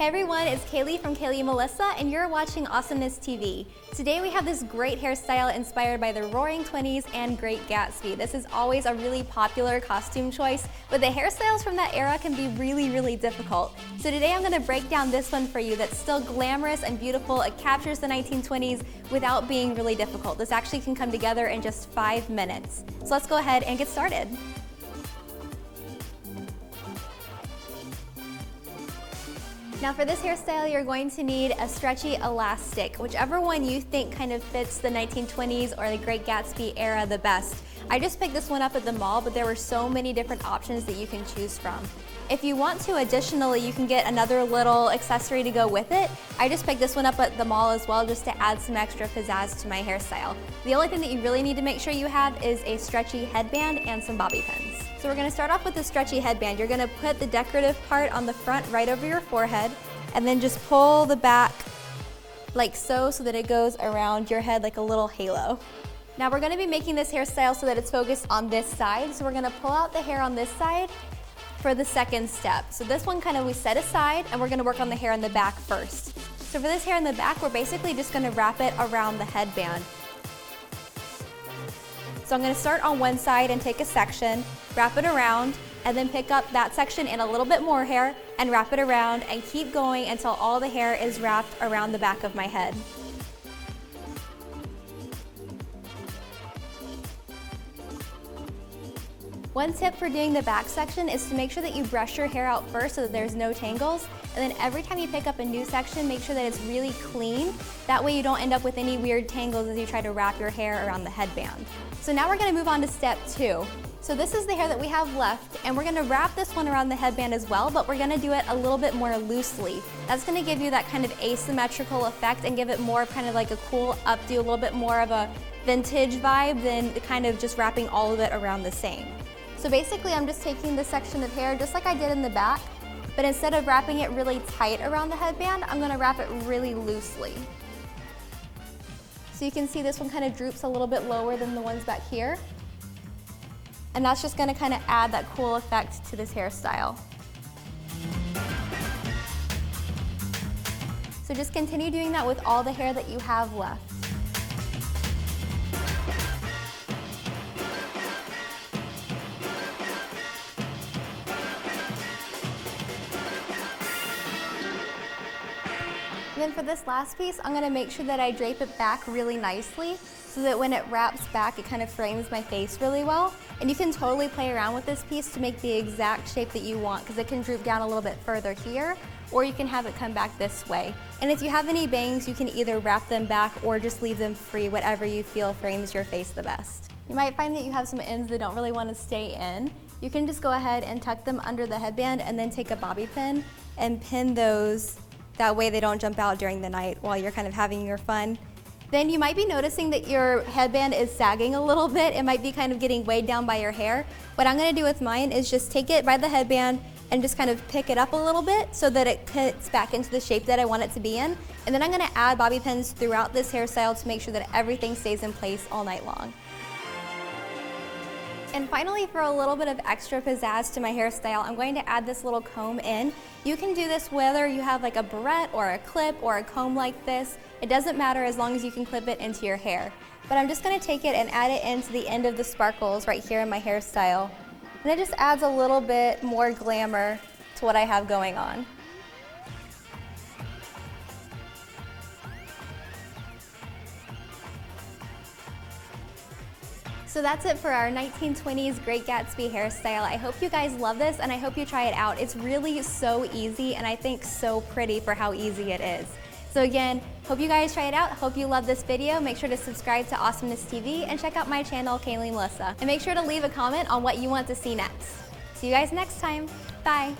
Hey everyone, it's Kayley from Kayley Melissa, and you're watching Awesomeness TV. Today we have this great hairstyle inspired by the Roaring '20s and Great Gatsby. This is always a really popular costume choice, but the hairstyles from that era can be really difficult. So today I'm going to break down this one for you that's still glamorous and beautiful. It captures the 1920s without being really difficult. This actually can come together in just 5 minutes. So let's go ahead and get started. Now for this hairstyle, you're going to need a stretchy elastic, whichever one you think kind of fits the 1920s or the Great Gatsby era the best. I just picked this one up at the mall, but there were so many different options that you can choose from. If you want to, additionally, you can get another little accessory to go with it. I just picked this one up at the mall as well, just to add some extra pizzazz to my hairstyle. The only thing that you really need to make sure you have is a stretchy headband and some bobby pins. So we're gonna start off with the stretchy headband. You're gonna put the decorative part on the front right over your forehead, and then just pull the back like so that it goes around your head like a little halo. Now we're gonna be making this hairstyle so that it's focused on this side. So we're gonna pull out the hair on this side for the second step. So this one we set aside, and we're gonna work on the hair in the back first. So for this hair in the back, we're basically just gonna wrap it around the headband. So I'm gonna start on one side and take a section, wrap it around, and then pick up that section and a little bit more hair and wrap it around and keep going until all the hair is wrapped around the back of my head. One tip for doing the back section is to make sure that you brush your hair out first so that there's no tangles, and then every time you pick up a new section, make sure that it's really clean. That way you don't end up with any weird tangles as you try to wrap your hair around the headband. So now we're gonna move on to step 2. So this is the hair that we have left, and we're gonna wrap this one around the headband as well, but we're gonna do it a little bit more loosely. That's gonna give you that kind of asymmetrical effect and give it more kind of like a cool updo, a little bit more of a vintage vibe than the kind of just wrapping all of it around the same. So basically I'm just taking this section of hair just like I did in the back, but instead of wrapping it really tight around the headband, I'm gonna wrap it really loosely. So you can see this one kind of droops a little bit lower than the ones back here. And that's just gonna kind of add that cool effect to this hairstyle. So just continue doing that with all the hair that you have left. And then for this last piece, I'm gonna make sure that I drape it back really nicely so that when it wraps back, it kind of frames my face really well. And you can totally play around with this piece to make the exact shape that you want, because it can droop down a little bit further here, or you can have it come back this way. And if you have any bangs, you can either wrap them back or just leave them free, whatever you feel frames your face the best. You might find that you have some ends that don't really want to stay in. You can just go ahead and tuck them under the headband and then take a bobby pin and pin those. That way they don't jump out during the night while you're kind of having your fun. Then you might be noticing that your headband is sagging a little bit. It might be kind of getting weighed down by your hair. What I'm gonna do with mine is just take it by the headband and just kind of pick it up a little bit so that it fits back into the shape that I want it to be in. And then I'm gonna add bobby pins throughout this hairstyle to make sure that everything stays in place all night long. And finally, for a little bit of extra pizzazz to my hairstyle, I'm going to add this little comb in. You can do this whether you have like a barrette or a clip or a comb like this. It doesn't matter as long as you can clip it into your hair. But I'm just gonna take it and add it into the end of the sparkles right here in my hairstyle. And it just adds a little bit more glamour to what I have going on. So that's it for our 1920s Great Gatsby hairstyle. I hope you guys love this, and I hope you try it out. It's really so easy, and I think so pretty for how easy it is. So again, hope you guys try it out. Hope you love this video. Make sure to subscribe to Awesomeness TV and check out my channel, Kayley Melissa. And make sure to leave a comment on what you want to see next. See you guys next time. Bye.